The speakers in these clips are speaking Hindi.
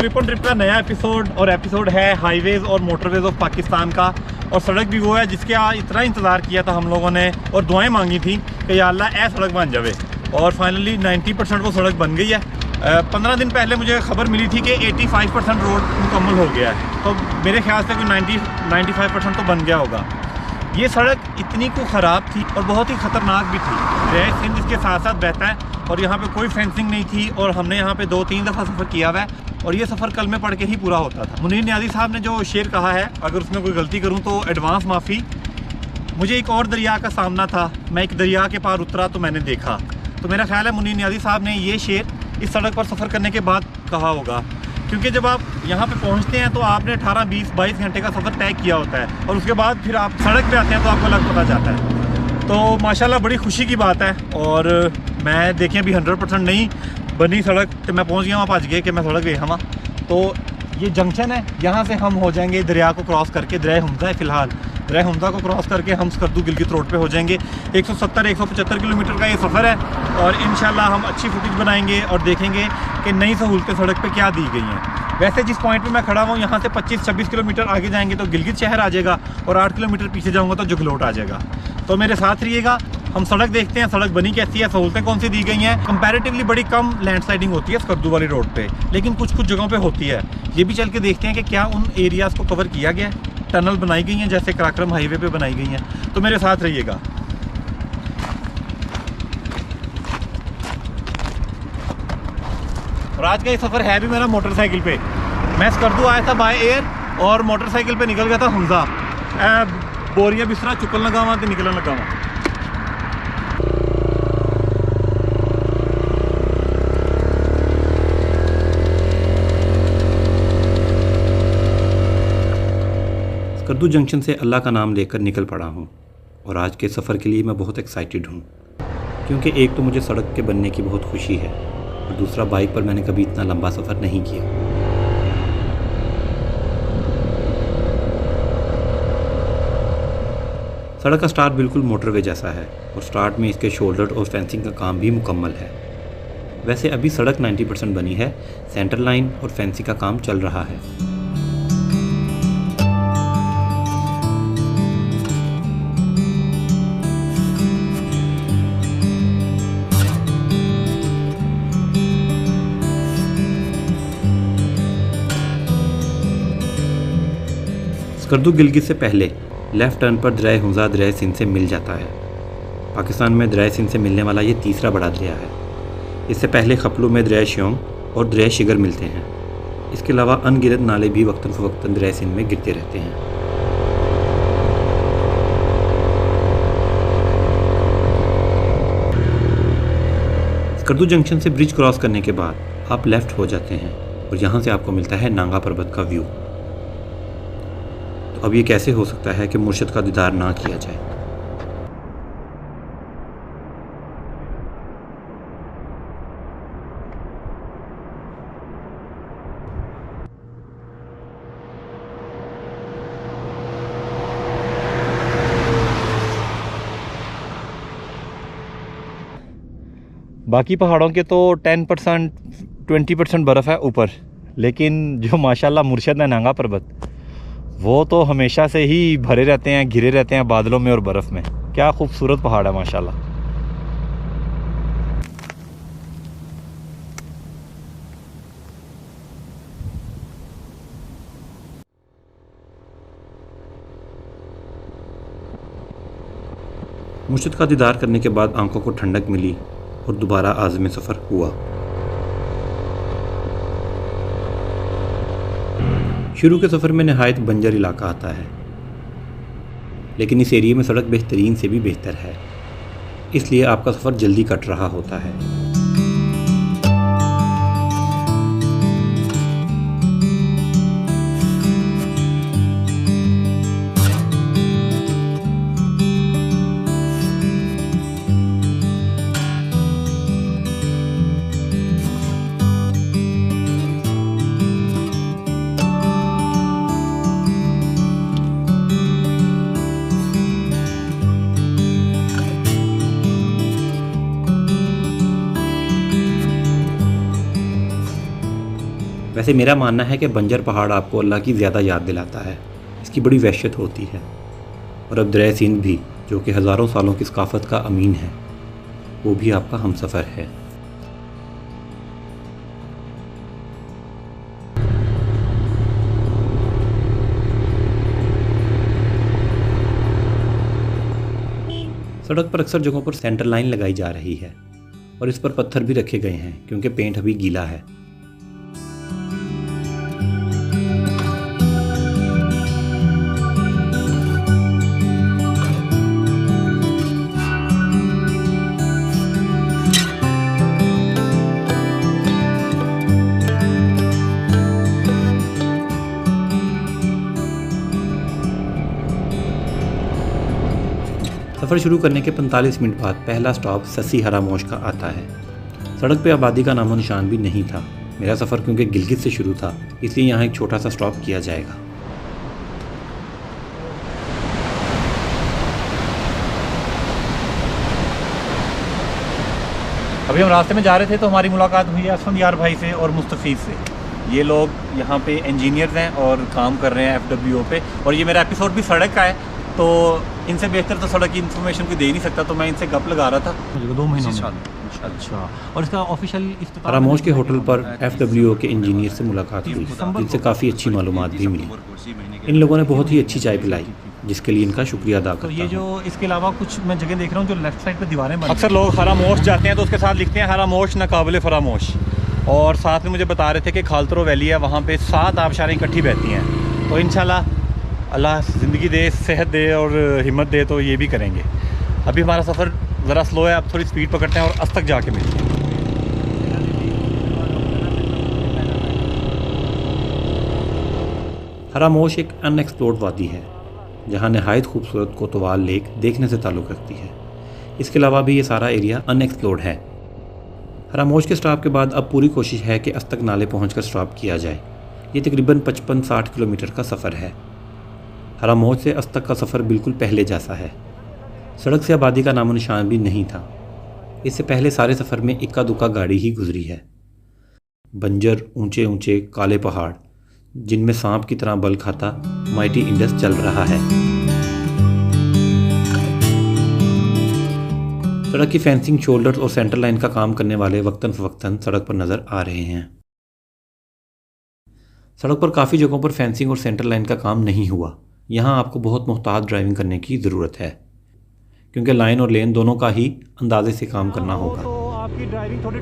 फ्लिप ऑन ट्रिप का नया एपिसोड है हाईवेज और मोटरवेज ऑफ पाकिस्तान का। और सड़क भी वो है जिसके इतना इंतज़ार किया था हम लोगों ने और दुआएं मांगी थी कि या अल्लाह ऐ सड़क बन जावे। और फाइनली 90% वो सड़क बन गई है। 15 दिन पहले मुझे खबर मिली थी कि 85% रोड मुकम्मल हो गया है, तो मेरे ख्याल से कोई 95% तो बन गया होगा। ये सड़क इतनी को ख़राब थी और बहुत ही ख़तरनाक भी थी। दरिया सिंध इसके साथ साथ बहता है और यहाँ पे कोई फेंसिंग नहीं थी और हमने यहाँ पे 2-3 दफ़ा सफ़र किया हुआ है और ये सफ़र कल में पढ़ के ही पूरा होता था। मुनीर नियाज़ी साहब ने जो शेर कहा है, अगर उसमें कोई गलती करूँ तो एडवांस माफ़ी। मुझे एक और दरिया का सामना था, मैं एक दरिया के पार उतरा तो मैंने देखा। तो मेरा ख्याल है मुनीर नियाज़ी साहब ने ये शेर इस सड़क पर सफ़र करने के बाद कहा होगा, क्योंकि जब आप यहाँ पे पहुँचते हैं तो आपने 18, 20, 22 घंटे का सफ़र तय किया होता है और उसके बाद फिर आप सड़क पे आते हैं तो आपको अलग पता चलता है। तो माशाल्लाह बड़ी खुशी की बात है। और मैं देखें अभी 100% नहीं बनी सड़क, तो मैं पहुँच गया वहाँ, भज गए कि मैं सड़क गई हवा। तो ये जंक्शन है, यहाँ से हम हो जाएंगे दरिया को क्रॉस करके, दरिया हमजा है फ़िलहाल, दरिया हमजा को क्रॉस करके हम स्कर्दू गिलगित रोड पे हो जाएंगे। 170-175 किलोमीटर का ये सफ़र है और इंशाल्लाह हम अच्छी फुटेज बनाएंगे और देखेंगे कि नई सहूलतें सड़क पे क्या दी गई हैं। वैसे जिस पॉइंट पे मैं खड़ा हूँ यहाँ से 25-26 किलोमीटर आगे जाएंगे तो गिलगित शहर आ जाएगा और 8 किलोमीटर पीछे जाऊँगा तो जुगलोट आ जाएगा। तो मेरे साथ रहिएगा, हम सड़क देखते हैं, सड़क बनी कैसी है, सहूलतें कौन सी दी गई हैं। कंपैरेटिवली बड़ी कम लैंडस्लाइडिंग होती है स्कर्दू वाली रोड पे, लेकिन कुछ कुछ जगहों पे होती है। ये भी चल के देखते हैं कि क्या उन एरियाज़ को कवर किया गया है, टनल बनाई गई हैं जैसे कराक्रम हाईवे पे बनाई गई हैं। तो मेरे साथ रहिएगा। और आज का ये सफ़र है भी मेरा मोटरसाइकिल पे। मैं स्कर्दू आया था बाय एयर और मोटरसाइकिल पे निकल गया था हमजा। बोरिया बिस्तरा चुकन लगा वहाँ तो निकलन लगा वहाँ। स्कर्दू जंक्शन से अल्लाह का नाम लेकर निकल पड़ा हूँ और आज के सफ़र के लिए मैं बहुत एक्साइटेड हूँ, क्योंकि एक तो मुझे सड़क के बनने की बहुत खुशी है और दूसरा बाइक पर मैंने कभी इतना लंबा सफ़र नहीं किया। सड़क का स्टार्ट बिल्कुल मोटरवे जैसा है और स्टार्ट में इसके शोल्डर और फेंसिंग का काम भी मुकम्मल है। वैसे अभी सड़क 90% बनी है, सेंटर लाइन और फेंसिंग का काम चल रहा है। स्कर्दू गिलगित से पहले लेफ़्ट टर्न पर दरिया हमजा दरिया सिंध से मिल जाता है। पाकिस्तान में दरिया सिंध से मिलने वाला ये तीसरा बड़ा दरिया है। इससे पहले खपलू में दरिया श्योंग और दरिया शिगर मिलते हैं। इसके अलावा अनगिनत नाले भी वक्तन फ़वक्तन दरिया सिंध में गिरते रहते हैं। स्कर्दू जंक्शन से ब्रिज क्रॉस करने के बाद आप लेफ़्ट हो जाते हैं और यहाँ से आपको मिलता है नांगा पर्वत का व्यू। अब ये कैसे हो सकता है कि मुर्शद का दीदार ना किया जाए। बाकी पहाड़ों के तो 10% 20% बर्फ़ है ऊपर, लेकिन जो माशाल्लाह मुर्शद है नांगा पर्वत, वो तो हमेशा से ही भरे रहते हैं, घिरे रहते हैं बादलों में और बर्फ़ में। क्या खूबसूरत पहाड़ है माशाल्लाह। मुर्शद का दीदार करने के बाद आंखों को ठंडक मिली और दोबारा आज़म सफ़र हुआ। शुरू के सफ़र में नहायत बंजर इलाका आता है, लेकिन इस एरिया में सड़क बेहतरीन से भी बेहतर है, इसलिए आपका सफ़र जल्दी कट रहा होता है। वैसे मेरा मानना है कि बंजर पहाड़ आपको अल्लाह की ज़्यादा याद दिलाता है, इसकी बड़ी वहशत होती है। और अब दरिया सिंध भी, जो कि हज़ारों सालों की सकाफ़त का अमीन है, वो भी आपका हमसफ़र है। सड़क पर अक्सर जगहों पर सेंटर लाइन लगाई जा रही है और इस पर पत्थर भी रखे गए हैं क्योंकि पेंट अभी गीला है। सफ़र शुरू करने के 45 मिनट बाद पहला स्टॉप ससी हरामोश का आता है। सड़क पे आबादी का नामो निशान भी नहीं था। मेरा सफ़र क्योंकि गिलगित से शुरू था, इसलिए यहाँ एक छोटा सा स्टॉप किया जाएगा। अभी हम रास्ते में जा रहे थे तो हमारी मुलाकात हुई है असफंदियार भाई से और मुस्तफ़ीज़ से। ये लोग यहाँ पे इंजीनियर्स हैं और काम कर रहे हैं FWO पे, और ये मेरा एपिसोड भी सड़क का है, तो इनसे बेहतर तो सड़क की इन्फॉर्मेशन कोई दे नहीं सकता, तो मैं इनसे गप लगा रहा था। मुझे 2 महीनों में। अच्छा, और इसका ऑफिशियल हरामोश के होटल पर FWO के इंजीनियर से मुलाकात हुई, जिनसे काफ़ी अच्छी मालूमात भी मिली। इन लोगों ने बहुत ही अच्छी चाय पिलाई, जिसके लिए इनका शुक्रिया अदा करता हूं। ये जो इसके अलावा कुछ मैं जगह देख रहा हूँ जो लेफ्ट साइड पे दीवारें बनी। अक्सर लोग हरामोश जाते हैं तो उसके साथ लिखते हैं हरामोश नाकाबिले फरामोश, और साथ में मुझे बता रहे थे कि खालतरो वैली है, वहाँ पे 7 आबशारें इकट्ठी बहती हैं। तो इंशाल्लाह अल्लाह ज़िंदगी दे, सेहत दे और हिम्मत दे तो ये भी करेंगे। अभी हमारा सफ़र ज़रा स्लो है, अब थोड़ी स्पीड पकड़ते हैं और अस्त तक जाके मिलते हैं। हरामोश एक अनएक्सप्लोर्ड वादी है जहाँ नहायत खूबसूरत कोतवाल लेक देखने से ताल्लुक़ रखती है। इसके अलावा भी ये सारा एरिया अनएक्सप्लोर्ड है। हरामोश के स्टॉप के बाद अब पूरी कोशिश है कि अस्तक नाले पहुंचकर स्टॉप किया जाए। ये तकरीबन 55-60 किलोमीटर का सफ़र है। हरामोश से अस्तक का सफ़र बिल्कुल पहले जैसा है। सड़क से आबादी का नामो निशान भी नहीं था। इससे पहले सारे सफ़र में इक्का दुक्का गाड़ी ही गुजरी है। बंजर ऊंचे ऊंचे काले पहाड़ जिनमें सांप की तरह बल खाता माइटी इंडस चल रहा है। सड़क की फेंसिंग, शोल्डर्स और सेंटर लाइन का काम करने वाले वक्तन फ़वक्तन सड़क पर नज़र आ रहे हैं। सड़क पर काफ़ी जगहों पर फेंसिंग और सेंटर लाइन का काम नहीं हुआ। यहाँ आपको बहुत मुहतात ड्राइविंग करने की ज़रूरत है, क्योंकि लाइन और लेन दोनों का ही अंदाजे से काम करना होगा। तो आपकी ड्राइविंग थोड़ी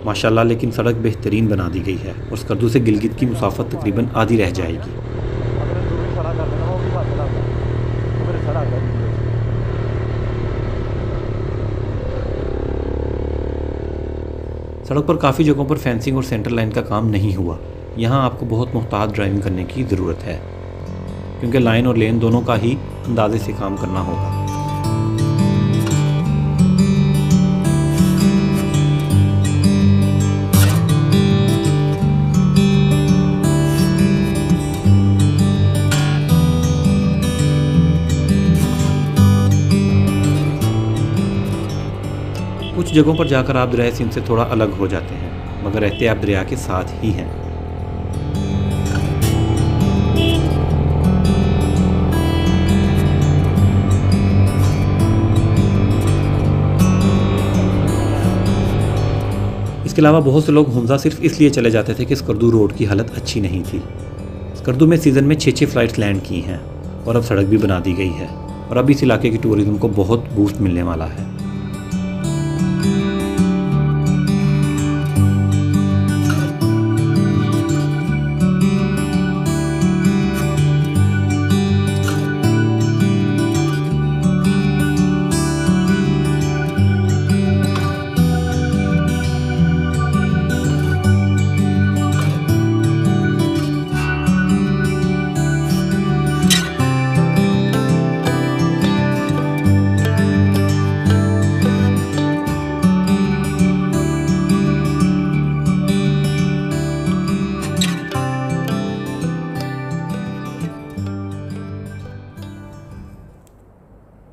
माशाल्लाह, लेकिन सड़क बेहतरीन बना दी गई है और स्कर्दू से गिलगित की मुसाफत तकरीबन आधी रह जाएगी। सड़क पर काफ़ी जगहों पर फेंसिंग और सेंटर लाइन का काम नहीं हुआ। यहाँ आपको बहुत मुहतात ड्राइविंग करने की ज़रूरत है, क्योंकि लाइन और लेन दोनों का ही अंदाजे से काम करना होगा। कुछ जगहों पर जाकर आप दरिया सिंध से थोड़ा अलग हो जाते हैं, मगर रहते आप दरिया के साथ ही हैं। इसके अलावा बहुत से लोग हुमजा सिर्फ इसलिए चले जाते थे कि स्कर्दू रोड की हालत अच्छी नहीं थी। स्कर्दू में सीज़न में 6-6 फ़्लाइट्स लैंड की हैं और अब सड़क भी बना दी गई है और अब इस इलाके की टूरिज्म को बहुत बूस्ट मिलने वाला है।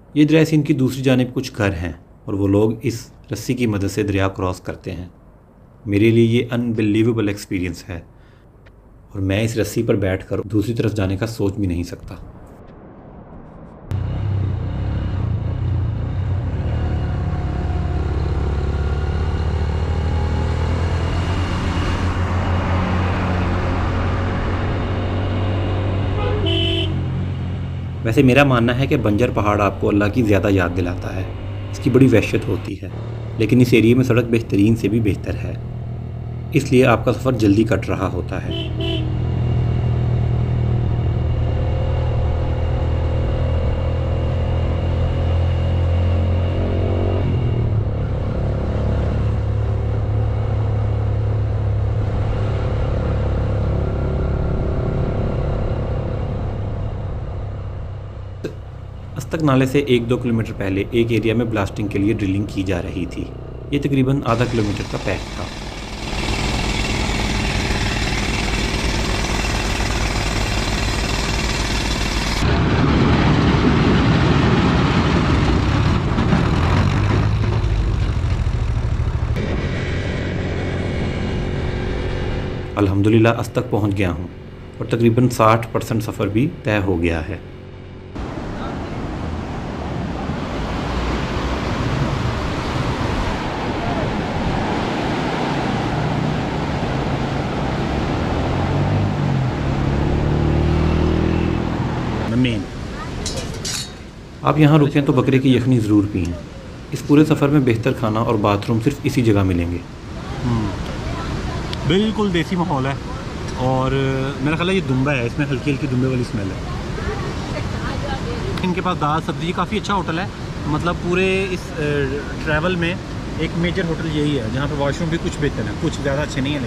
ये दरिया सिंध की दूसरी जानिब कुछ घर हैं और वो लोग इस रस्सी की मदद से दरिया क्रॉस करते हैं। मेरे लिए ये अनबिलीवेबल एक्सपीरियंस है और मैं इस रस्सी पर बैठकर दूसरी तरफ जाने का सोच भी नहीं सकता। वैसे मेरा मानना है कि बंजर पहाड़ आपको अल्लाह की ज़्यादा याद दिलाता है। इसकी बड़ी वहशत होती है, लेकिन इस एरिया में सड़क बेहतरीन से भी बेहतर है, इसलिए आपका सफ़र जल्दी कट रहा होता है। अस्तक नाले से 1-2 किलोमीटर पहले एक एरिया में ब्लास्टिंग के लिए ड्रिलिंग की जा रही थी। ये तकरीबन आधा किलोमीटर का पैच था। अल्हम्दुलिल्लाह अस्तक पहुंच गया हूं और तकरीबन 60% सफ़र भी तय हो गया है। आप यहाँ रुकें तो बकरे की यखनी ज़रूर पिएं। इस पूरे सफ़र में बेहतर खाना और बाथरूम सिर्फ इसी जगह मिलेंगे। बिल्कुल देसी माहौल है और मेरा ख्याल है ये दुम्बा है, इसमें हल्की हल्की दुम्बे वाली स्मेल है। इनके पास दाल सब्ज़ी काफ़ी अच्छा होटल है, मतलब पूरे इस ट्रैवल में एक मेजर होटल यही है जहाँ पे वॉशरूम भी कुछ बेहतर है, कुछ ज़्यादा अच्छे नहीं है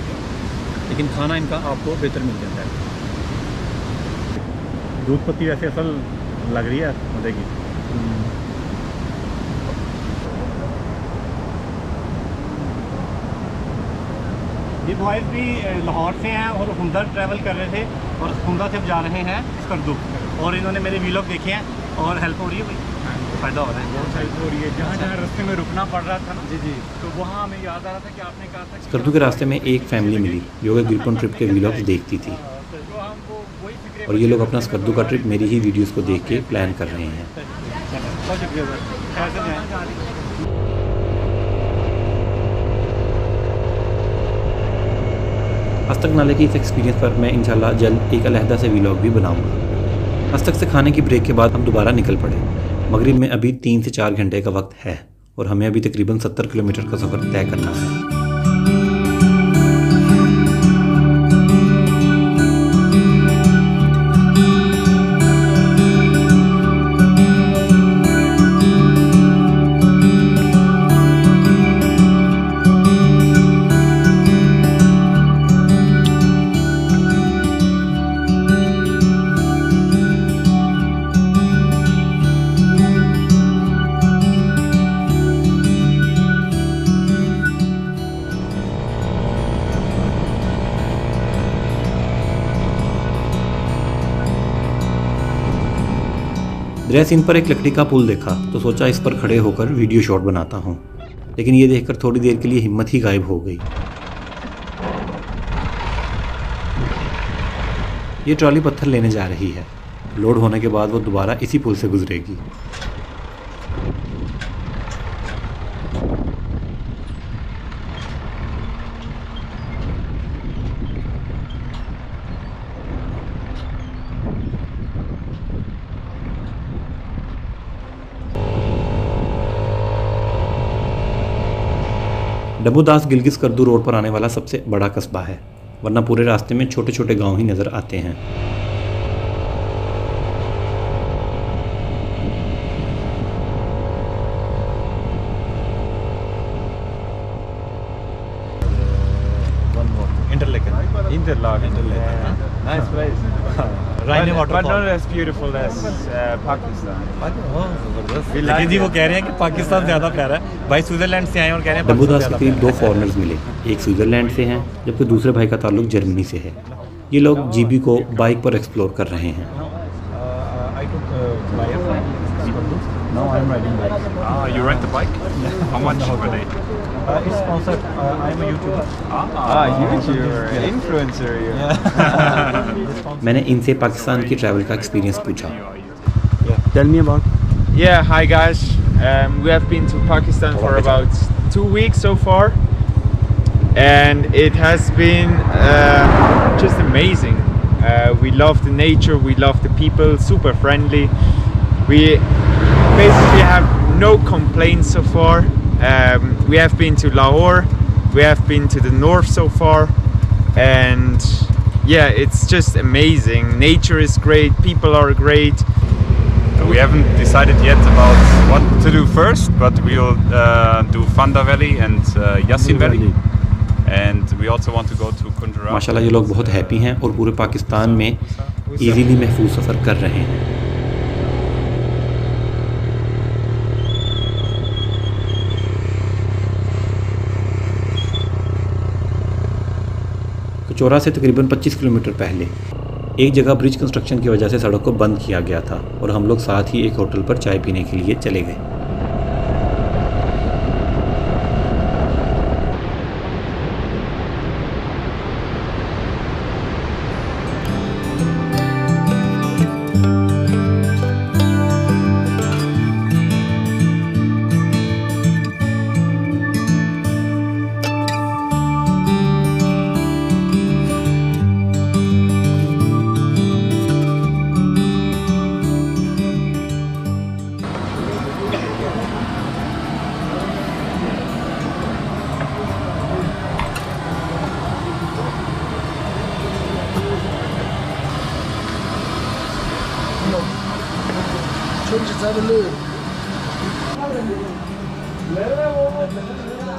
लेकिन खाना इनका आपको बेहतर मिल जाता है। दूध पत्ती वैसे असल लग रही है मज़े की। ये बॉयज़ भी लाहौर से हैं और हुंदा ट्रैवल कर रहे थे और हुंदा से अब जा रहे हैं स्कर्दू, और इन्होंने मेरे वीलॉग देखे हैं और हेल्प हो रही है भाई, फ़ायदा हो रहा है, बहुत हेल्प हो रही है। जहाँ जहाँ रास्ते में रुकना पड़ रहा था ना जी, तो वहाँ हमें याद आ रहा था कि आपने कहा था स्कर्दू के रास्ते में एक फैमिली मिली जो कि गिरपन ट्रिप के वीलॉग्स देखती थी और ये लोग अपना स्कर्दू का ट्रिप मेरी ही वीडियोस को देख के प्लान कर रहे हैं। अस्तक नाले की इस एक्सपीरियंस पर मैं इंशाल्लाह जल्द एक अलहदा से वीलॉग भी बनाऊंगा। अस्तक से खाने की ब्रेक के बाद हम दोबारा निकल पड़े। मगरिब में अभी 3 से 4 घंटे का वक्त है और हमें अभी तकरीबन 70 किलोमीटर का सफ़र तय करना है। दरिया सिंध पर एक लकड़ी का पुल देखा तो सोचा इस पर खड़े होकर वीडियो शॉट बनाता हूँ, लेकिन ये देखकर थोड़ी देर के लिए हिम्मत ही गायब हो गई। ये ट्रॉली पत्थर लेने जा रही है, लोड होने के बाद वो दोबारा इसी पुल से गुजरेगी। डब्बूदास गिलगित स्कर्दू रोड पर आने वाला सबसे बड़ा कस्बा है, वरना पूरे रास्ते में छोटे छोटे गांव ही नज़र आते हैं। Nice place. Raine waterfall. But not as beautiful as Pakistan. लेकिन जी वो कह रहे हैं कि पाकिस्तान ज़्यादा प्यारा है। भाई स्विट्ज़रलैंड से आए हैं और कह रहे हैं डब्बूदास के करीब 2 फॉरेनर्स मिले, एक स्विट्ज़रलैंड से हैं जबकि दूसरे भाई का ताल्लुक जर्मनी से है। ये लोग जीबी को बाइक पर एक्सप्लोर कर रहे हैं। I took by a friend. Now I'm riding bike. Ah, you rent the bike? How much were they? It's sponsored. I'm a YouTuber. YouTuber, influencer. मैंने इनसे पाकिस्तान की ट्रैवल का एक्सपीरियंस पूछा। Tell me about. Yeah, hi guys. We have been to Pakistan for about 2 weeks so far, and it has been just amazing. We love the nature, we love the people, super friendly. We basically have no complaints so far. We have been to Lahore, we have been to the north so far, and yeah, it's just amazing. Nature is great, people are great. We haven't decided yet about what to do first, but we'll do Fanda Valley and Yassin Valley. And we also want to go to Kundra. माशाल्लाह ये लोग बहुत हैप्पी हैं और पूरे पाकिस्तान में इजीली महफूज सफ़र कर रहे हैं। कचौरा से तकरीबन 25 किलोमीटर पहले एक जगह ब्रिज कंस्ट्रक्शन की वजह से सड़क को बंद किया गया था और हम लोग साथ ही एक होटल पर चाय पीने के लिए चले गए।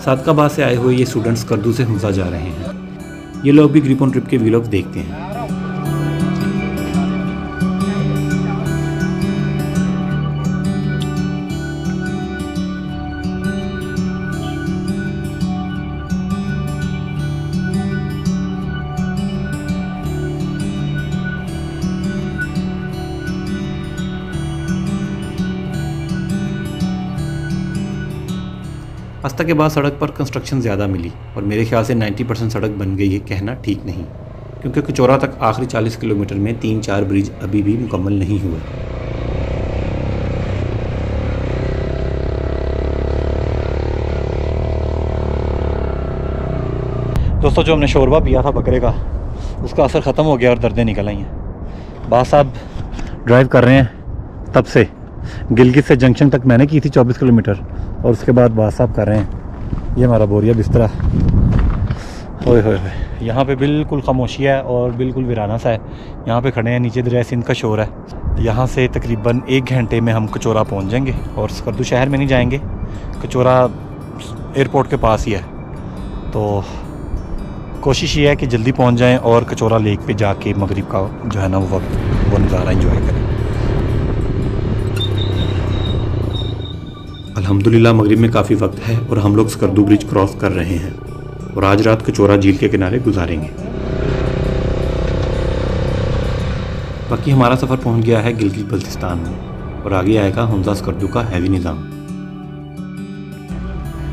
सादकाबाद से आए हुए ये स्टूडेंट्स कर्दू से हमजा जा रहे हैं। ये लोग भी ग्रिप ऑन ट्रिप के व्लॉग्स देखते हैं। अस्ता के बाद सड़क पर कंस्ट्रक्शन ज़्यादा मिली और मेरे ख्याल से 90% सड़क बन गई है कहना ठीक नहीं, क्योंकि कचौरा तक आखिरी 40 किलोमीटर में 3-4 ब्रिज अभी भी मुकम्मल नहीं हुए। दोस्तों, जो हमने शोरबा पिया था बकरे का, उसका असर ख़त्म हो गया और दर्दें निकल आई हैं। बास साहब ड्राइव कर रहे हैं तब से। गिलगित से जंक्शन तक मैंने की थी 24 किलोमीटर और उसके बाद बास साहब कर रहे हैं। ये हमारा बोरिया बिस्तरा। ओए होए होए, यहाँ पे बिल्कुल खामोशी है और बिल्कुल वीराना सा है। यहाँ पे खड़े हैं, नीचे दरिया सिंध का शोर है। यहाँ से तकरीबन 1 घंटे में हम कचौरा पहुँच जाएंगे और स्कर्दू शहर में नहीं जाएंगे, कचौरा एयरपोर्ट के पास ही है। तो कोशिश ये है कि जल्दी पहुँच जाएँ और कचौरा लेक पे जाके मगरिब का जो है ना वो वक्त, वो नज़ारा इंजॉय करें। अल्हम्दुलिल्लाह मगरिब में काफ़ी वक्त है और हम लोग स्कर्दू ब्रिज क्रॉस कर रहे हैं और आज रात कचौरा झील के किनारे गुजारेंगे। बाकी हमारा सफ़र पहुंच गया है गिलगित बल्तिस्तान में और आगे आएगा हमजा स्कर्दू का हैवी निज़ाम।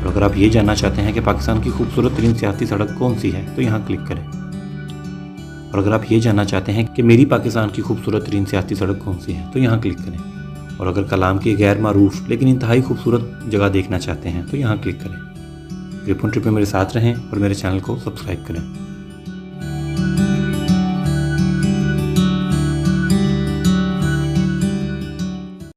और अगर आप ये जानना चाहते हैं कि पाकिस्तान की खूबसूरत तरीन सियासी सड़क कौन सी है तो यहाँ क्लिक करें। और अगर आप ये जानना चाहते हैं कि मेरी पाकिस्तान की खूबसूरत तरीन सियासी सड़क कौन सी है तो यहाँ क्लिक करें। और अगर कलाम की गैर मारूफ लेकिन इंतहाई खूबसूरत जगह देखना चाहते हैं तो यहाँ क्लिक करें। ग्रिप ऑन ट्रिप में मेरे साथ रहें और मेरे चैनल को सब्सक्राइब करें।